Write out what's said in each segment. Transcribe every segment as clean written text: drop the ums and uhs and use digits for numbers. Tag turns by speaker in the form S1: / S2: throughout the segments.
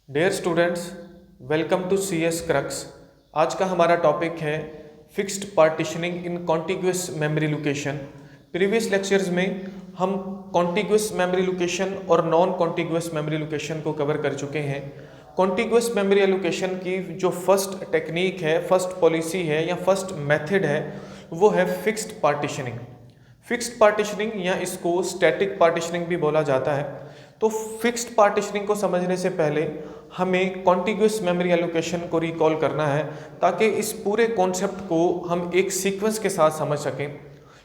S1: Dear students, welcome to C S Crux. आज का हमारा टॉपिक है fixed partitioning in contiguous memory location. Previous lectures में हम कॉन्टिग्यूस मेमोरी लोकेशन और नॉन कॉन्टिग्यूस मेमोरी लोकेशन को कवर कर चुके हैं। कॉन्टिग्यूस मेमोरी एलोकेशन की जो फर्स्ट टेक्निक है, फर्स्ट पॉलिसी है या फर्स्ट मेथड है, वो है फिक्स्ड पार्टीशनिंग। फिक्स्ड पार्टीशनिंग या इसको स्टैटिक पार्टीशनिंग भी बोला जाता है। तो फिक्स्ड पार्टीशनिंग को समझने से पहले हमें कॉन्टिग्यूस मेमोरी एलोकेशन को रिकॉल करना है, ताकि इस पूरे कॉन्सेप्ट को हम एक सीक्वेंस के साथ समझ सकें।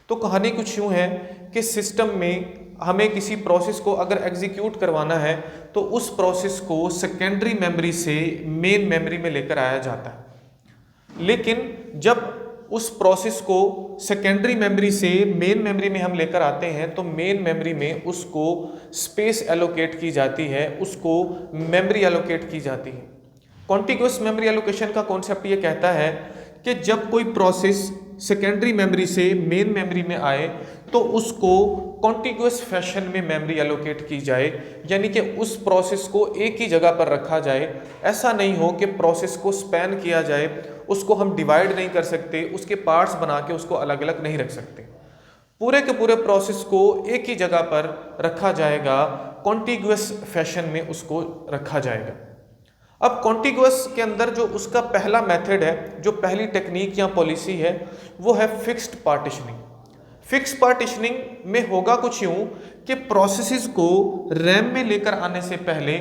S1: तो कहानी कुछ यूँ है कि सिस्टम में हमें किसी प्रोसेस को अगर एग्जीक्यूट करवाना है तो उस प्रोसेस को सेकेंडरी मेमोरी से मेन मेमोरी में लेकर आया जाता है। लेकिन जब उस प्रोसेस को सेकेंडरी मेमोरी से मेन मेमोरी में हम लेकर आते हैं तो मेन मेमोरी में उसको स्पेस एलोकेट की जाती है, उसको मेमोरी एलोकेट की जाती है। कॉन्टिग्यूस मेमोरी एलोकेशन का कॉन्सेप्ट ये कहता है कि जब कोई प्रोसेस सेकेंडरी मेमोरी से मेन मेमोरी में आए तो उसको कॉन्टिग्यूस फैशन में मेमोरी एलोकेट की जाए, यानी कि उस प्रोसेस को एक ही जगह पर रखा जाए। ऐसा नहीं हो कि प्रोसेस को स्पैन किया जाए, उसको हम डिवाइड नहीं कर सकते, उसके पार्ट्स बना के उसको अलग अलग नहीं रख सकते। पूरे के पूरे प्रोसेस को एक ही जगह पर रखा जाएगा, कॉन्टिग्यूस फैशन में उसको रखा जाएगा। अब कॉन्टिग्यूस के अंदर जो उसका पहला मेथड है, जो पहली टेक्निक या पॉलिसी है, वो है फिक्स्ड पार्टीशनिंग। फिक्स्ड पार्टीशनिंग में होगा कुछ यूं कि प्रोसेसेस को रैम में लेकर आने से पहले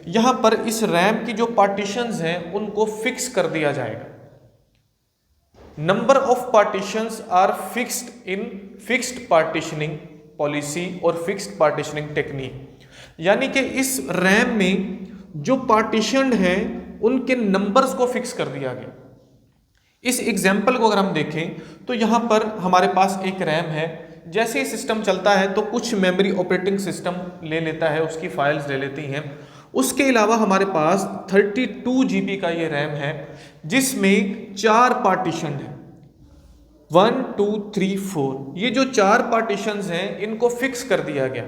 S1: यहां पर इस रैम की जो पार्टीशंस हैं उनको फिक्स कर दिया जाएगा। Number of partitions are fixed in fixed partitioning policy और फिक्स्ड पार्टीशनिंग टेक्निक, यानी कि इस रैम में जो पार्टीशन है उनके नंबर्स को फिक्स कर दिया गया। इस एग्जाम्पल को अगर हम देखें तो यहाँ पर हमारे पास एक रैम है। जैसे ही सिस्टम चलता है तो कुछ मेमोरी ऑपरेटिंग सिस्टम ले लेता है, उसकी फाइल्स ले लेती हैं। उसके अलावा हमारे पास 32 GB का ये रैम है, जिसमें 4 पार्टीशन है, 1 2 3 4। ये जो 4 पार्टीशंस हैं इनको फिक्स कर दिया गया।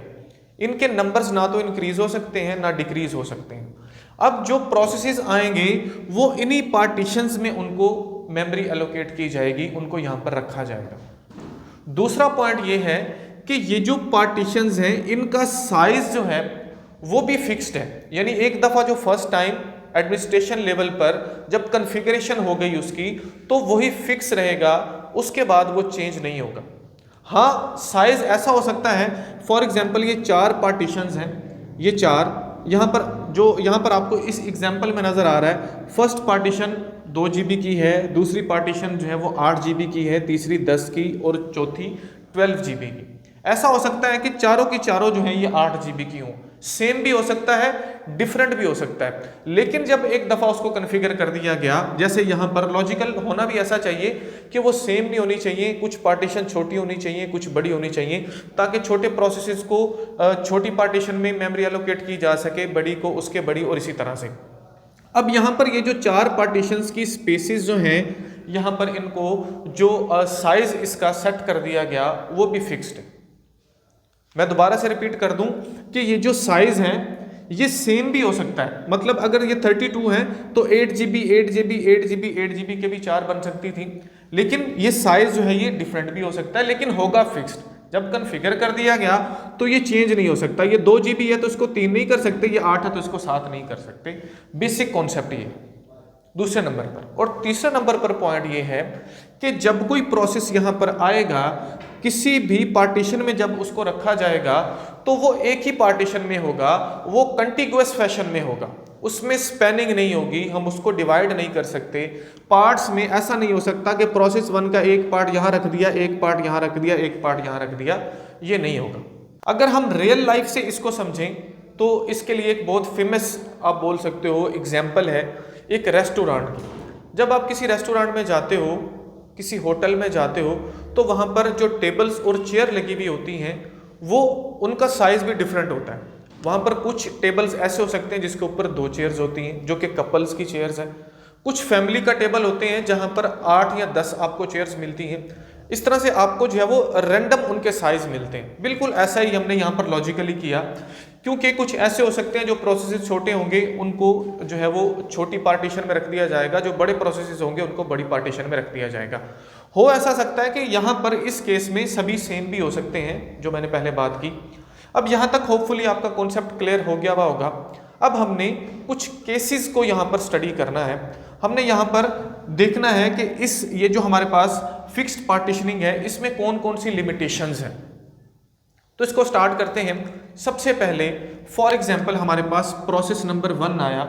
S1: इनके नंबर्स ना तो इंक्रीज हो सकते हैं ना डिक्रीज हो सकते हैं। अब जो प्रोसेसेस आएंगे वो इन्हीं पार्टीशंस में उनको मेमोरी एलोकेट की जाएगी, उनको यहां पर रखा जाएगा। दूसरा पॉइंट ये है कि ये जो पार्टीशंस हैं इनका साइज जो है वो भी फिक्स्ड है, यानी एक दफा जो फर्स्ट टाइम एडमिनिस्ट्रेशन लेवल पर जब कॉन्फ़िगरेशन हो गई उसकी तो वही फिक्स रहेगा, उसके बाद वो चेंज नहीं होगा। हाँ, साइज ऐसा हो सकता है, फॉर एग्जांपल ये 4 पार्टीशंस हैं, ये 4 यहाँ पर आपको इस एग्जांपल में नज़र आ रहा है। फर्स्ट पार्टीशन 2 GB की है, दूसरी पार्टीशन जो है वो 8 GB की है, तीसरी 10 की और चौथी 12 GB की। ऐसा हो सकता है कि चारों की चारों जो है ये 8 GB की हों। सेम भी हो सकता है, डिफरेंट भी हो सकता है, लेकिन जब एक दफ़ा उसको कॉन्फ़िगर कर दिया गया, जैसे यहाँ पर लॉजिकल होना भी ऐसा चाहिए कि वो सेम नहीं होनी चाहिए, कुछ पार्टीशन छोटी होनी चाहिए, कुछ बड़ी होनी चाहिए, ताकि छोटे प्रोसेसेस को छोटी पार्टीशन में मेमोरी एलोकेट की जा सके, बड़ी को उसके बड़ी, और इसी तरह से। अब यहाँ पर ये जो 4 पार्टीशंस की स्पेसेस जो हैं, यहाँ पर इनको जो साइज इसका सेट कर दिया गया वो भी फिक्स्ड है। मैं दोबारा से रिपीट कर दूं कि ये जो साइज है ये सेम भी हो सकता है। मतलब अगर ये 32 है तो 8 GB 8 GB 8 GB 8 GB के भी 4 बन सकती थी, लेकिन ये साइज जो है ये डिफरेंट भी हो सकता है, लेकिन होगा फिक्स्ड। जब कॉन्फ़िगर कर दिया गया तो ये चेंज नहीं हो सकता। ये 2 GB है तो इसको 3 नहीं कर सकते, ये 8 है तो इसको 7 नहीं कर सकते। बेसिक कॉन्सेप्ट ये दूसरे नंबर पर। और तीसरे नंबर पर पॉइंट ये है कि जब कोई प्रोसेस यहाँ पर आएगा, किसी भी पार्टीशन में जब उसको रखा जाएगा तो वो एक ही पार्टीशन में होगा, वो कंटिग्यूअस फैशन में होगा, उसमें स्पैनिंग नहीं होगी, हम उसको डिवाइड नहीं कर सकते। पार्ट्स में ऐसा नहीं हो सकता कि प्रोसेस 1 का एक पार्ट यहाँ रख दिया, एक पार्ट यहाँ रख दिया, एक पार्ट यहाँ रख दिया, ये नहीं होगा। अगर हम रियल लाइफ से इसको समझें तो इसके लिए एक बहुत फेमस आप बोल सकते हो एग्जाम्पल है एक रेस्टोरेंट की। जब आप किसी रेस्टोरेंट में जाते हो, किसी होटल में जाते हो, तो वहाँ पर जो टेबल्स और चेयर लगी हुई होती हैं वो उनका साइज़ भी डिफरेंट होता है। वहाँ पर कुछ टेबल्स ऐसे हो सकते हैं जिसके ऊपर 2 चेयर्स होती हैं जो कि कपल्स की चेयर्स हैं। कुछ फैमिली का टेबल होते हैं जहाँ पर 8 या 10 आपको चेयर्स मिलती हैं। इस तरह से आपको जो है वो रैंडम उनके साइज मिलते हैं। बिल्कुल ऐसा ही हमने यहाँ पर लॉजिकली किया, क्योंकि कुछ ऐसे हो सकते हैं जो प्रोसेसेस छोटे होंगे उनको जो है वो छोटी पार्टीशन में रख दिया जाएगा, जो बड़े प्रोसेसेस होंगे उनको बड़ी पार्टीशन में रख दिया जाएगा। हो ऐसा सकता है कि यहाँ पर इस केस में सभी सेम भी हो सकते हैं, जो मैंने पहले बात की। अब यहाँ तक होपफुली आपका कॉन्सेप्ट क्लियर हो गया हुआ होगा। अब हमने कुछ केसेस को यहाँ पर स्टडी करना है। हमने यहाँ पर देखना है कि ये जो हमारे पास फिक्स्ड पार्टीशनिंग है इसमें कौन कौन सी लिमिटेशंस हैं। तो इसको स्टार्ट करते हैं। सबसे पहले फॉर एग्जांपल हमारे पास प्रोसेस नंबर 1 आया।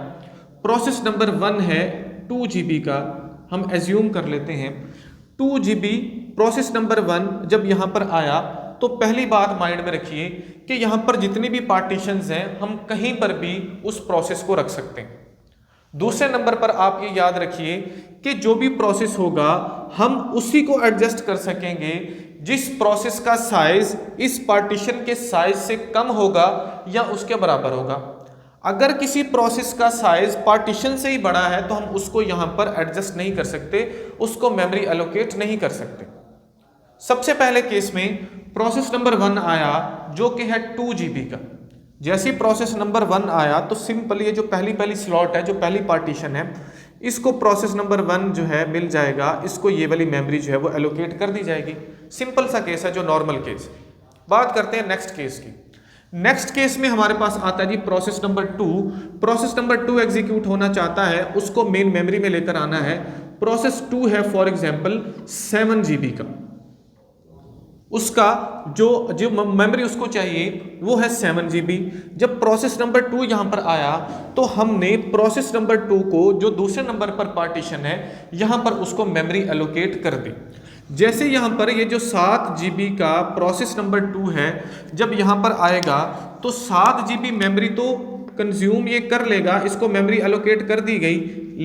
S1: प्रोसेस नंबर 1 है 2 GB का, हम एज्यूम कर लेते हैं 2 GB प्रोसेस नंबर 1 जब यहाँ पर आया तो पहली बात माइंड में रखिए कि यहाँ पर जितनी भी पार्टीशंस हैं हम कहीं पर भी उस प्रोसेस को रख सकते हैं। दूसरे नंबर पर आप ये याद रखिए कि जो भी प्रोसेस होगा हम उसी को एडजस्ट कर सकेंगे जिस प्रोसेस का साइज इस पार्टीशन के साइज से कम होगा या उसके बराबर होगा। अगर किसी प्रोसेस का साइज पार्टीशन से ही बड़ा है तो हम उसको यहाँ पर एडजस्ट नहीं कर सकते, उसको मेमोरी एलोकेट नहीं कर सकते। सबसे पहले केस में प्रोसेस नंबर 1 आया जो कि है 2 GB का। जैसे ही प्रोसेस नंबर 1 आया तो सिंपल ये जो पहली स्लॉट है, जो पहली पार्टीशन है, इसको प्रोसेस नंबर 1 जो है मिल जाएगा, इसको ये वाली मेमोरी जो है वो एलोकेट कर दी जाएगी। सिंपल सा केस है, जो नॉर्मल केस। बात करते हैं नेक्स्ट केस की। नेक्स्ट केस में हमारे पास आता है जी process number 2। Process number 2 execute होना चाहता है, उसको मेन मेमोरी में लेकर आना है। प्रोसेस 2 है फॉर एग्जाम्पल 7 GB का, उसका जो मेमोरी उसको चाहिए वो है 7 GB। जब प्रोसेस नंबर 2 यहाँ पर आया तो हमने प्रोसेस नंबर 2 को जो दूसरे नंबर पर पार्टीशन है यहाँ पर उसको मेमोरी एलोकेट कर दी। जैसे यहाँ पर ये जो 7 GB का प्रोसेस नंबर 2 है जब यहाँ पर आएगा तो 7 GB मेमोरी तो कंज्यूम ये कर लेगा, इसको मेमोरी एलोकेट कर दी गई,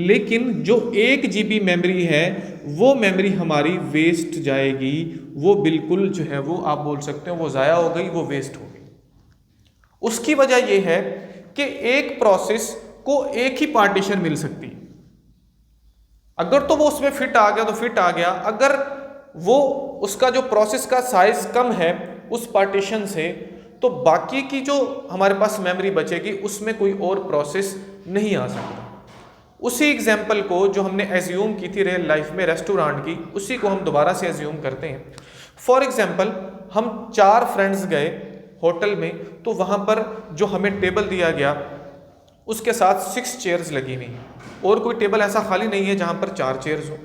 S1: लेकिन जो 1 GB मेमोरी है वो मेमोरी हमारी वेस्ट जाएगी। वो बिल्कुल जो है वो आप बोल सकते हो वो ज़ाया हो गई, वो वेस्ट हो गई। उसकी वजह ये है कि एक प्रोसेस को एक ही पार्टीशन मिल सकती है। अगर तो वो उसमें फिट आ गया तो फिट आ गया, अगर वो उसका जो प्रोसेस का साइज कम है उस पार्टीशन से तो बाकी की जो हमारे पास मेमोरी बचेगी उसमें कोई और प्रोसेस नहीं आ सकता। उसी एग्जाम्पल को जो हमने एज्यूम की थी रियल लाइफ में रेस्टोरेंट की, उसी को हम दोबारा से एज्यूम करते हैं। फॉर एग्जाम्पल हम 4 फ्रेंड्स गए होटल में, तो वहाँ पर जो हमें टेबल दिया गया उसके साथ 6 चेयर्स लगी हुई हैं और कोई टेबल ऐसा खाली नहीं है जहाँ पर 4 चेयर्स हो।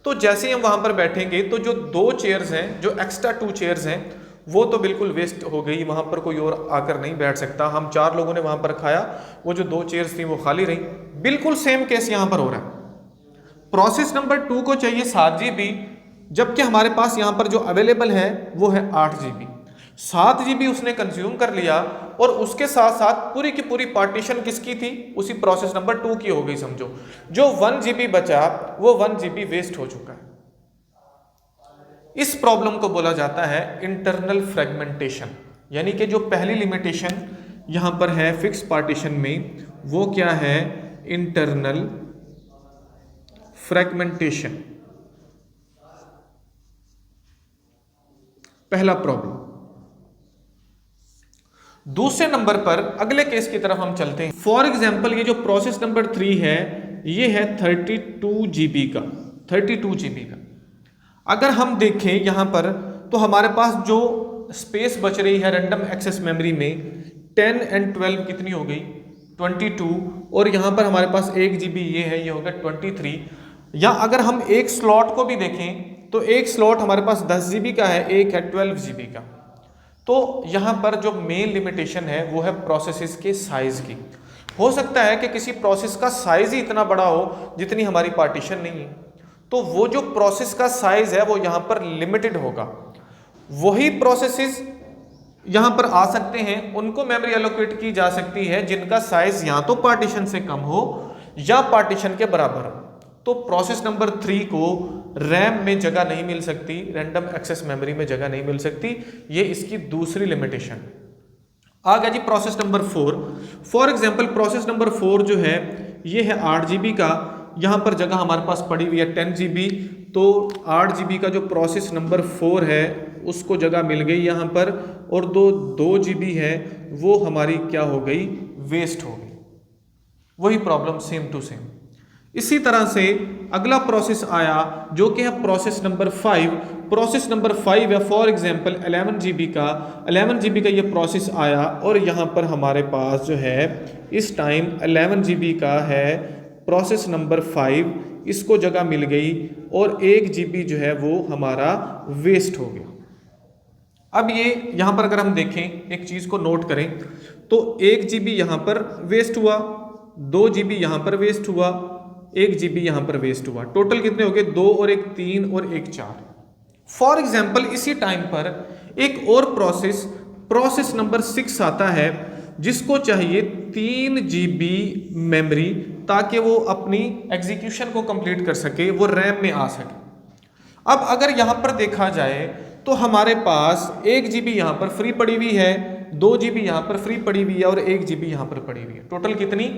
S1: तो जैसे ही हम वहाँ पर बैठेंगे तो जो 2 चेयर्स हैं, जो एक्स्ट्रा 2 चेयर्स हैं, वो तो बिल्कुल वेस्ट हो गई, वहाँ पर कोई और आकर नहीं बैठ सकता। हम 4 लोगों ने वहाँ पर खाया, वो जो 2 चेयर्स थी वो खाली रही। बिल्कुल सेम केस यहाँ पर हो रहा है। प्रोसेस नंबर 2 को चाहिए 7 GB, जबकि हमारे पास यहाँ पर जो अवेलेबल है वो है 8 GB। 7 GB उसने कंज्यूम कर लिया और उसके साथ साथ पूरी की पूरी पार्टीशन किसकी थी, उसी प्रोसेस नंबर 2 की हो गई समझो। जो 1 GB बचा वो 1 GB वेस्ट हो चुका है। इस प्रॉब्लम को बोला जाता है इंटरनल फ्रेगमेंटेशन, यानी कि जो पहली लिमिटेशन यहाँ पर है फिक्स पार्टीशन में वो क्या है, इंटरनल फ्रेगमेंटेशन। पहला प्रॉब्लम। दूसरे नंबर पर अगले केस की तरफ हम चलते हैं। फॉर एग्जाम्पल ये जो प्रोसेस नंबर 3 है ये है 32 GB का, 32 GB का। अगर हम देखें यहाँ पर तो हमारे पास जो स्पेस बच रही है रैंडम एक्सेस मेमोरी में 10 और 12 कितनी हो गई, 22, और यहाँ पर हमारे पास 1 GB ये है, ये हो गया 23। या अगर हम एक स्लॉट को भी देखें तो एक स्लॉट हमारे पास 10 GB का है, एक है 12 GB का। तो यहाँ पर जो मेन लिमिटेशन है वो है प्रोसेसेस के साइज की। हो सकता है कि किसी प्रोसेस का साइज ही इतना बड़ा हो जितनी हमारी पार्टीशन नहीं है, तो वो जो प्रोसेस का साइज है वो यहाँ पर लिमिटेड होगा। वही प्रोसेसेस यहाँ पर आ सकते हैं, उनको मेमोरी एलोकेट की जा सकती है जिनका साइज या तो पार्टीशन से कम हो या पार्टीशन के बराबर हो। तो प्रोसेस नंबर 3 को रैम में जगह नहीं मिल सकती, रैंडम एक्सेस मेमोरी में जगह नहीं मिल सकती, ये इसकी दूसरी लिमिटेशन। आ गया जी process number 4। For example process number 4 जो है ये है 8 GB का, यहाँ पर जगह हमारे पास पड़ी हुई है 10 GB। तो 8 GB का जो प्रोसेस नंबर 4 है उसको जगह मिल गई यहाँ पर, और 2 GB है वो हमारी क्या हो गई, वेस्ट हो गई। वही प्रॉब्लम सेम टू सेम। इसी तरह से अगला प्रोसेस आया जो कि है प्रोसेस नंबर 5। प्रोसेस नंबर 5 है फॉर एग्जांपल 11 GB का ये प्रोसेस आया, और यहाँ पर हमारे पास जो है इस टाइम 11 GB का है प्रोसेस नंबर 5, इसको जगह मिल गई और 1 GB जो है वो हमारा वेस्ट हो गया। अब ये यहाँ पर अगर हम देखें, एक चीज़ को नोट करें, तो 1 GB यहाँ पर वेस्ट हुआ, 2 GB यहाँ पर वेस्ट हुआ, 1 GB यहाँ पर वेस्ट हुआ। टोटल कितने हो गए, 2 और 1 3 और 1 4। फॉर एग्जाम्पल इसी टाइम पर एक और प्रोसेस नंबर 6 आता है जिसको चाहिए 3 GB मेमोरी ताकि वो अपनी एग्जीक्यूशन को कंप्लीट कर सके, वो रैम में आ सके। अब अगर यहाँ पर देखा जाए तो हमारे पास 1 GB यहाँ पर फ्री पड़ी हुई है, 2 GB यहाँ पर फ्री पड़ी हुई है और 1 GB यहाँ पर पड़ी हुई है। टोटल कितनी,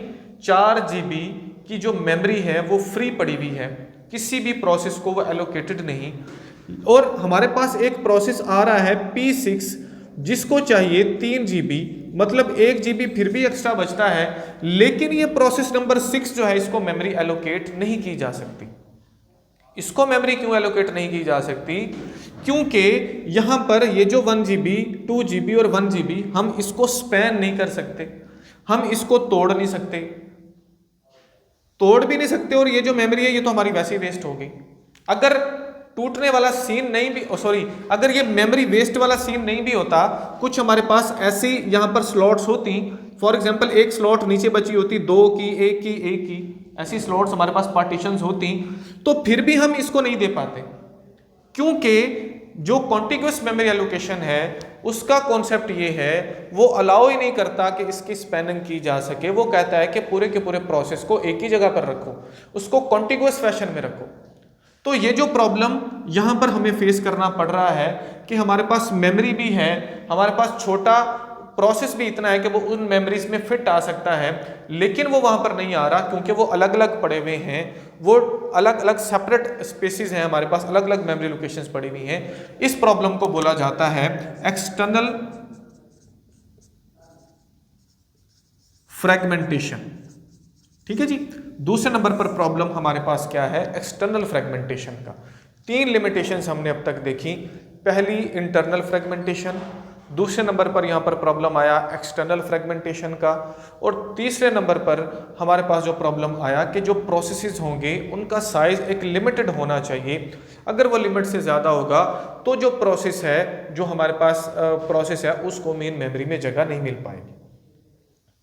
S1: 4 GB की जो मेमोरी है वो फ्री पड़ी हुई है, किसी भी प्रोसेस को वो एलोकेटेड नहीं। और हमारे पास एक प्रोसेस आ रहा है P6 जिसको चाहिए 3 GB, मतलब 1 GB फिर भी एक्स्ट्रा बचता है, लेकिन ये प्रोसेस नंबर 6 जो है इसको मेमोरी एलोकेट नहीं की जा सकती। इसको मेमोरी क्यों एलोकेट नहीं की जा सकती, क्योंकि यहां पर ये जो 1 GB 2 GB और 1 GB हम इसको स्पैन नहीं कर सकते, हम इसको तोड़ नहीं सकते, तोड़ भी नहीं सकते, और ये जो मेमोरी है ये तो हमारी वैसे ही वेस्ट हो गई। अगर टूटने वाला सीन नहीं भी अगर ये मेमोरी वेस्ट वाला सीन नहीं भी होता, कुछ हमारे पास ऐसी यहाँ पर स्लॉट्स होती, फॉर एग्जांपल एक स्लॉट नीचे बची होती, 2 की, 1 की, ऐसी स्लॉट्स हमारे पास पार्टीशंस होती, तो फिर भी हम इसको नहीं दे पाते, क्योंकि जो कॉन्टिग्यूअस मेमोरी एलोकेशन है उसका कॉन्सेप्ट ये है, वो अलाउ ही नहीं करता कि इसकी स्पैनिंग की जा सके। वो कहता है कि पूरे के पूरे प्रोसेस को एक ही जगह पर रखो, उसको कॉन्टिग्यूअस फैशन में रखो। तो ये जो प्रॉब्लम यहाँ पर हमें फेस करना पड़ रहा है कि हमारे पास मेमोरी भी है, हमारे पास छोटा प्रोसेस भी इतना है कि वो उन मेमोरीज में फिट आ सकता है, लेकिन वो वहाँ पर नहीं आ रहा क्योंकि वो अलग अलग पड़े हुए हैं, वो अलग अलग सेपरेट स्पेसिस हैं, हमारे पास अलग अलग मेमोरी लोकेशंस पड़ी हुई हैं। इस प्रॉब्लम को बोला जाता है एक्सटर्नल फ्रैगमेंटेशन। ठीक है जी। दूसरे नंबर पर प्रॉब्लम हमारे पास क्या है, एक्सटर्नल फ्रैगमेंटेशन का। 3 लिमिटेशंस हमने अब तक देखी। पहली इंटरनल फ्रैगमेंटेशन, दूसरे नंबर पर यहाँ पर प्रॉब्लम आया एक्सटर्नल फ्रैगमेंटेशन का, और तीसरे नंबर पर हमारे पास जो प्रॉब्लम आया कि जो प्रोसेसेस होंगे उनका साइज एक लिमिटेड होना चाहिए। अगर वो लिमिट से ज़्यादा होगा तो जो प्रोसेस है, जो हमारे पास प्रोसेस है, उसको मेन मेमोरी में जगह नहीं मिल पाएगी।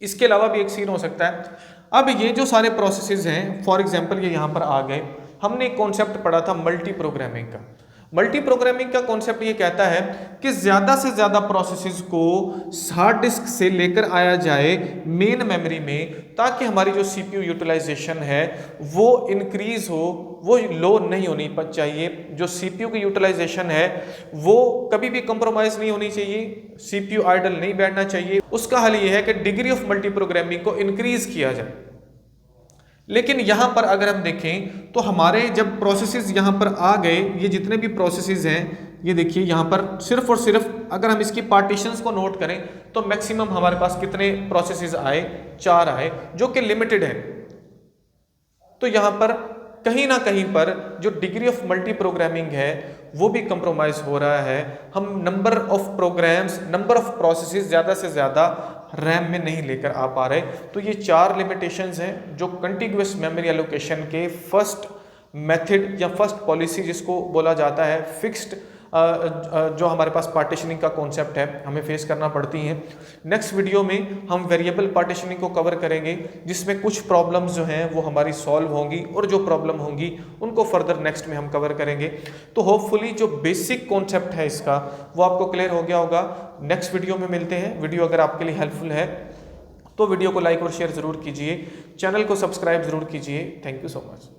S1: इसके अलावा भी एक सीन हो सकता है। अब ये जो सारे प्रोसेसेस हैं, फॉर एग्जांपल ये यहाँ पर आ गए, हमने एक कॉन्सेप्ट पढ़ा था मल्टी प्रोग्रामिंग का। मल्टी प्रोग्रामिंग का कॉन्सेप्ट ये कहता है कि ज़्यादा से ज़्यादा प्रोसेसेस को हार्ड डिस्क से लेकर आया जाए मेन मेमोरी में, ताकि हमारी जो CPU यूटिलाइजेशन है वो इंक्रीज हो, वो लो नहीं होनी चाहिए। जो CPU की यूटिलाइजेशन है वो कभी भी कंप्रोमाइज़ नहीं होनी चाहिए, CPU आइडल नहीं बैठना चाहिए। उसका हल ये है कि डिग्री ऑफ मल्टी प्रोग्रामिंग को इंक्रीज किया जाए। लेकिन यहाँ पर अगर हम देखें तो हमारे जब प्रोसेसेस यहाँ पर आ गए, ये जितने भी प्रोसेसेस हैं, ये देखिए यहाँ पर सिर्फ और सिर्फ अगर हम इसकी पार्टीशंस को नोट करें तो मैक्सिमम हमारे पास कितने प्रोसेसेस आए, 4 आए, जो कि लिमिटेड है। तो यहाँ पर कहीं ना कहीं पर जो डिग्री ऑफ मल्टी प्रोग्रामिंग है वो भी कंप्रोमाइज हो रहा है। हम number of programs, number of processes ज़्यादा से ज़्यादा रैम में नहीं लेकर आ पा रहे। तो ये 4 लिमिटेशंस हैं जो कंटिग्यूअस मेमोरी एलोकेशन के फर्स्ट मेथड या फर्स्ट पॉलिसी, जिसको बोला जाता है फिक्स्ड, जो हमारे पास पार्टीशनिंग का कॉन्सेप्ट है, हमें फेस करना पड़ती हैं। नेक्स्ट वीडियो में हम वेरिएबल पार्टीशनिंग को कवर करेंगे, जिसमें कुछ प्रॉब्लम्स जो हैं वो हमारी सॉल्व होंगी, और जो प्रॉब्लम होंगी उनको फर्दर नेक्स्ट में हम कवर करेंगे। तो होपफुली जो बेसिक कॉन्सेप्ट है इसका वो आपको क्लियर हो गया होगा। नेक्स्ट वीडियो में मिलते हैं। वीडियो अगर आपके लिए हेल्पफुल है तो वीडियो को लाइक और शेयर ज़रूर कीजिए, चैनल को सब्सक्राइब ज़रूर कीजिए। Thank you so much.